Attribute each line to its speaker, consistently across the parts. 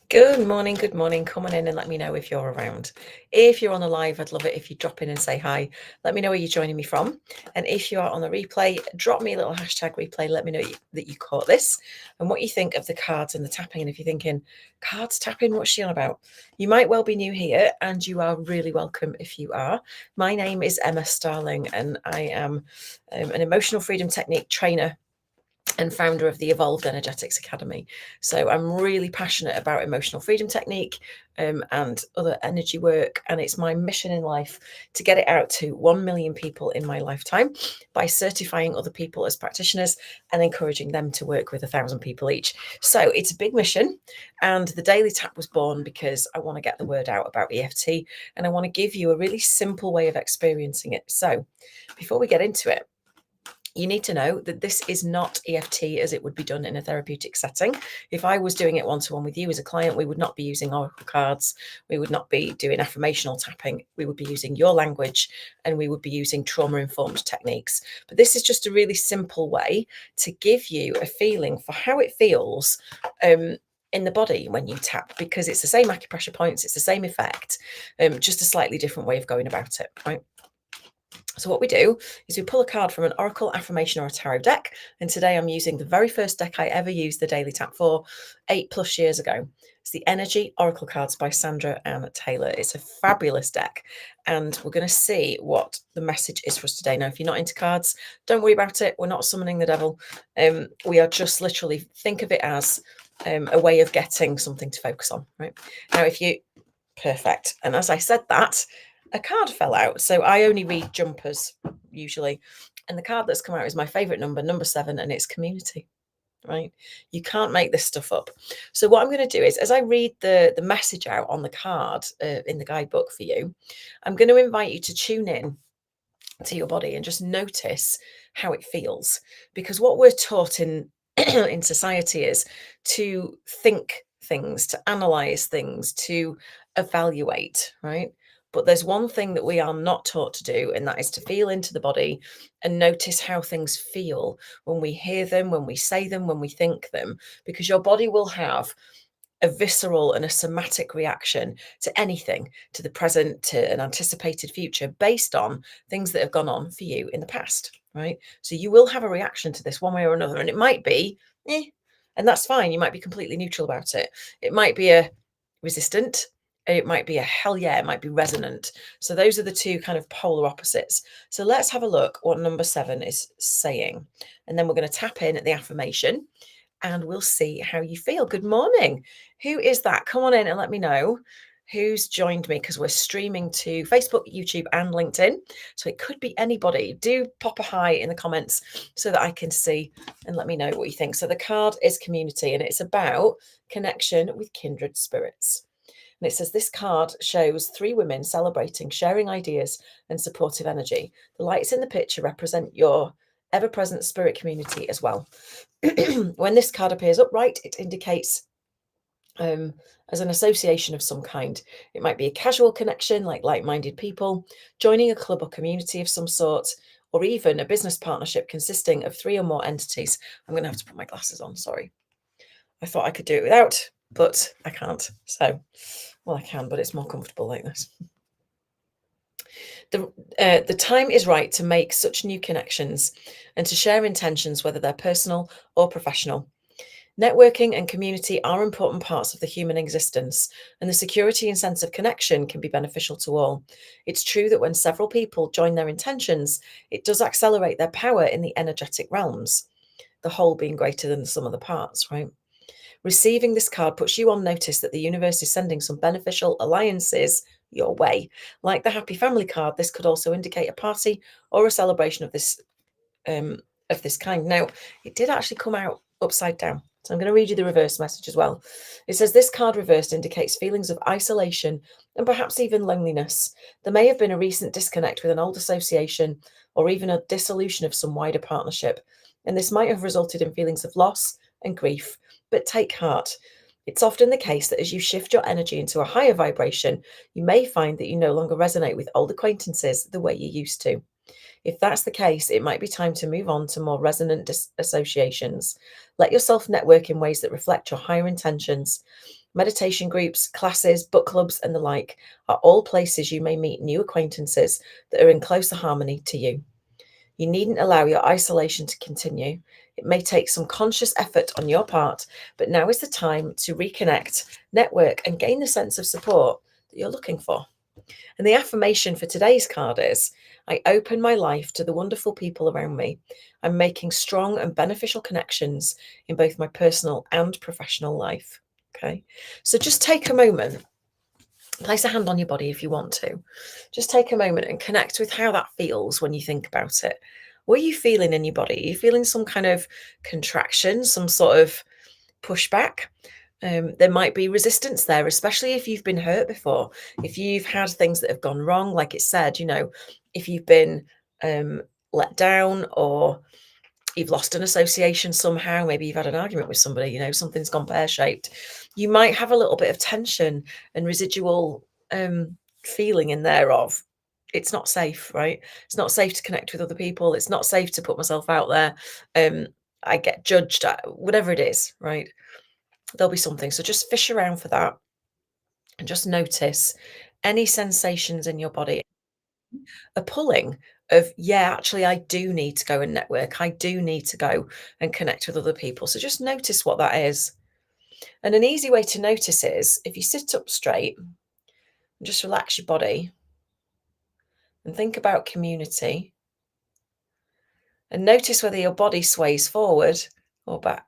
Speaker 1: Good morning, good morning. Come on in and let me know if you're around. If you're on the live, I'd love it if you drop in and say hi. Let me know where you're joining me from. And if you are on the replay, drop me a little hashtag replay. Let me know that you caught this and what you think of the cards and the tapping. And if you're thinking, cards tapping, what's she on about? You might well be new here, and you are really welcome if you are. My name is Emma Starling, and I am an emotional freedom technique trainer and founder of the Evolved Energetics Academy. So I'm really passionate about emotional freedom technique and other energy work. And it's my mission in life to get it out to 1 million people in my lifetime by certifying other people as practitioners and encouraging them to work with 1,000 people each. So it's a big mission. And the Daily Tap was born because I want to get the word out about EFT and I want to give you a really simple way of experiencing it. So before we get into it, you need to know that this is not EFT as it would be done in a therapeutic setting. If I was doing it one-to-one with you as a client, we would not be using oracle cards. We would not be doing affirmational tapping. We would be using your language and we would be using trauma-informed techniques. But this is just a really simple way to give you a feeling for how it feels in the body when you tap, because it's the same acupressure points, it's the same effect, just a slightly different way of going about it, right? So what we do is we pull a card from an oracle, affirmation, or a tarot deck. And today I'm using the very first deck I ever used the Daily Tap for 8+ years ago. It's the Energy Oracle Cards by Sandra Ann Taylor. It's a fabulous deck. And we're going to see what the message is for us today. Now, if you're not into cards, don't worry about it. We're not summoning the devil. We are just literally, think of it as a way of getting something to focus on, right? Now, perfect. And as I said that, a card fell out. So I only read jumpers usually. And the card that's come out is my favorite number 7, and it's community, right? You can't make this stuff up. So what I'm going to do is, as I read the message out on the card in the guidebook for you, I'm going to invite you to tune in to your body and just notice how it feels. Because what we're taught in in society is to think things, to analyze things, to evaluate, right? But there's one thing that we are not taught to do, and that is to feel into the body and notice how things feel when we hear them, when we say them, when we think them, because your body will have a visceral and a somatic reaction to anything, to the present, to an anticipated future, based on things that have gone on for you in the past, right? So you will have a reaction to this one way or another, and it might be, and that's fine. You might be completely neutral about it. It might be a resistant, it might be a hell yeah, it might be resonant. So those are the two kind of polar opposites. So let's have a look what number 7 is saying. And then we're going to tap in at the affirmation and we'll see how you feel. Good morning. Who is that? Come on in and let me know who's joined me, because we're streaming to Facebook, YouTube, and LinkedIn. So it could be anybody. Do pop a hi in the comments so that I can see and let me know what you think. So the card is community, and it's about connection with kindred spirits. And it says this card shows 3 women celebrating, sharing ideas and supportive energy. The lights in the picture represent your ever-present spirit community as well. When this card appears upright, it indicates as an association of some kind. It might be a casual connection, like like-minded people, joining a club or community of some sort, or even a business partnership consisting of 3 or more entities. I'm going to have to put my glasses on, sorry. I thought I could do it without, but I can't. So, well, I can, but it's more comfortable like this. The time is right to make such new connections and to share intentions, whether they're personal or professional. Networking and community are important parts of the human existence, and the security and sense of connection can be beneficial to all. It's true that when several people join their intentions, it does accelerate their power in the energetic realms, the whole being greater than the sum of the parts, right? Receiving this card puts you on notice that the universe is sending some beneficial alliances your way. Like the Happy Family card, this could also indicate a party or a celebration of this kind. Now, it did actually come out upside down. So I'm going to read you the reverse message as well. It says this card reversed indicates feelings of isolation and perhaps even loneliness. There may have been a recent disconnect with an old association or even a dissolution of some wider partnership. And this might have resulted in feelings of loss and grief. But take heart. It's often the case that as you shift your energy into a higher vibration, you may find that you no longer resonate with old acquaintances the way you used to. If that's the case, it might be time to move on to more resonant associations. Let yourself network in ways that reflect your higher intentions. Meditation groups, classes, book clubs, and the like are all places you may meet new acquaintances that are in closer harmony to you. You needn't allow your isolation to continue. It may take some conscious effort on your part, but now is the time to reconnect, network, and gain the sense of support that you're looking for. And the affirmation for today's card is I open my life to the wonderful people around me. I'm making strong and beneficial connections in both my personal and professional life. Okay. So just take a moment, place a hand on your body if you want to. Just take a moment and connect with how that feels when you think about it. What are you feeling in your body? Are you feeling some kind of contraction, some sort of pushback? There might be resistance there, especially if you've been hurt before, if you've had things that have gone wrong, like it said, if you've been let down, or you've lost an association somehow, maybe you've had an argument with somebody, something's gone pear-shaped, you might have a little bit of tension and residual feeling in there of it's not safe, right? It's not safe to connect with other people. It's not safe to put myself out there. I get judged, whatever it is, right? There'll be something. So just fish around for that and just notice any sensations in your body. A pulling of, yeah, actually, I do need to go and network. I do need to go and connect with other people. So just notice what that is. And an easy way to notice is if you sit up straight and just relax your body and think about community and notice whether your body sways forward or back.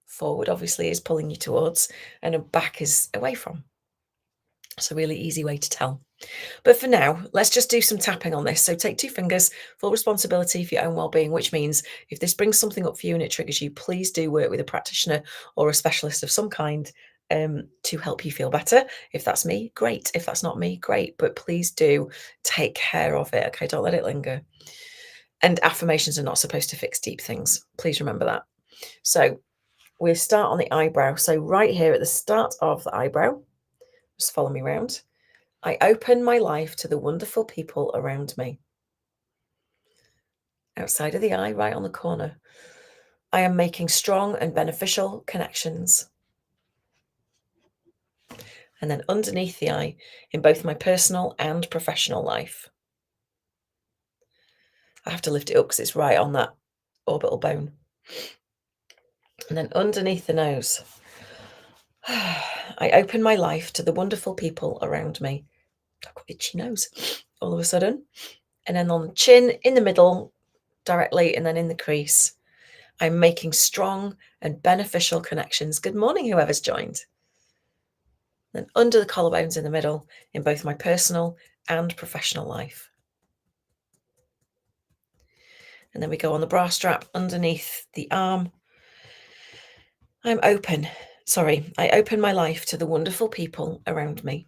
Speaker 1: Forward obviously is pulling you towards, and back is away from. It's a really easy way to tell. But for now, let's just do some tapping on this. So take 2 fingers, full responsibility for your own well-being, which means if this brings something up for you and it triggers you, please do work with a practitioner or a specialist of some kind to help you feel better. If that's me, great. If that's not me, great. But please do take care of it. Okay, don't let it linger. And affirmations are not supposed to fix deep things. Please remember that. So we'll start on the eyebrow. So right here at the start of the eyebrow, just follow me around. I open my life to the wonderful people around me. Outside of the eye, right on the corner, I am making strong and beneficial connections. And then underneath the eye, in both my personal and professional life. I have to lift it up because it's right on that orbital bone. And then underneath the nose, I open my life to the wonderful people around me. I've got itchy nose all of a sudden. And then on the chin, in the middle, directly, and then in the crease, I'm making strong and beneficial connections. Good morning, whoever's joined. Then under the collarbones in the middle, in both my personal and professional life. And then we go on the bra strap underneath the arm. I open my life to the wonderful people around me.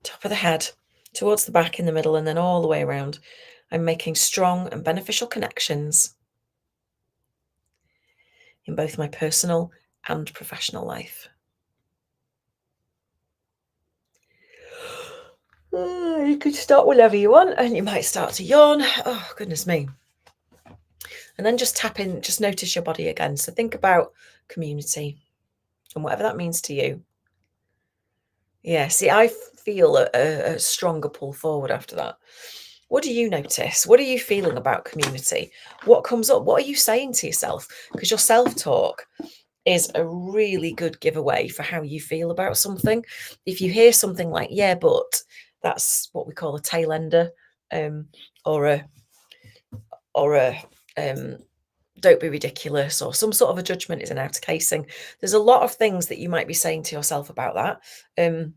Speaker 1: Top of the head, towards the back, in the middle, and then all the way around. I'm making strong and beneficial connections in both my personal and professional life. You could start whenever you want, and you might start to yawn. Oh, goodness me. And then just tap in, just notice your body again. So think about community and whatever that means to you. Yeah, see, I feel a stronger pull forward after that. What do you notice? What are you feeling about community? What comes up? What are you saying to yourself? Because your self-talk is a really good giveaway for how you feel about something. If you hear something like, yeah, but that's what we call a tail ender, or a don't be ridiculous, or some sort of a judgment is an outer casing. There's a lot of things that you might be saying to yourself about that. And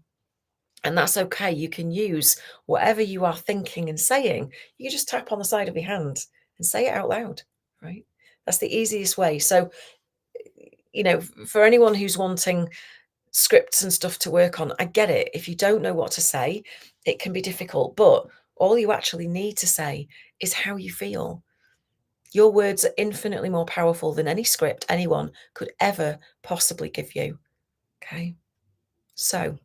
Speaker 1: that's okay. You can use whatever you are thinking and saying. You can just tap on the side of your hand and say it out loud, right? That's the easiest way. So, for anyone who's wanting scripts and stuff to work on, I get it. If you don't know what to say, it can be difficult. But all you actually need to say is how you feel. Your words are infinitely more powerful than any script anyone could ever possibly give you. Okay. So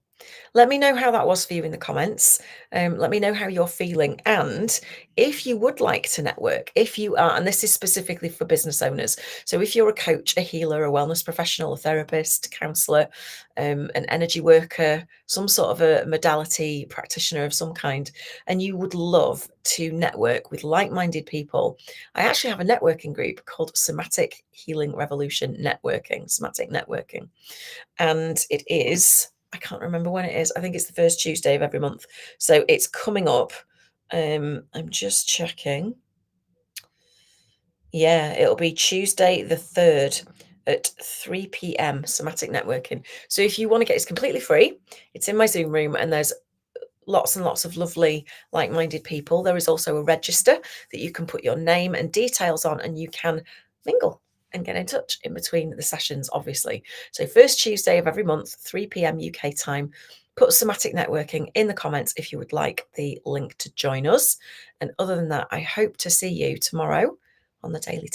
Speaker 1: Let me know how that was for you in the comments. Let me know how you're feeling. And if you would like to network, if you are, and this is specifically for business owners. So if you're a coach, a healer, a wellness professional, a therapist, counselor, an energy worker, some sort of a modality practitioner of some kind, and you would love to network with like-minded people, I actually have a networking group called Somatic Healing Revolution Networking, Somatic Networking. And it is, I can't remember when it is. I think it's the first Tuesday of every month. So it's coming up. I'm just checking. Yeah, it'll be Tuesday the 3rd at 3 p.m. Somatic Networking. So if you want to get, it's completely free. It's in my Zoom room, and there's lots and lots of lovely like-minded people. There is also a register that you can put your name and details on, and you can mingle and get in touch in between the sessions, obviously. So first Tuesday of every month, 3 p.m. UK time. Put Somatic Networking in the comments if you would like the link to join us. And other than that, I hope to see you tomorrow on the Daily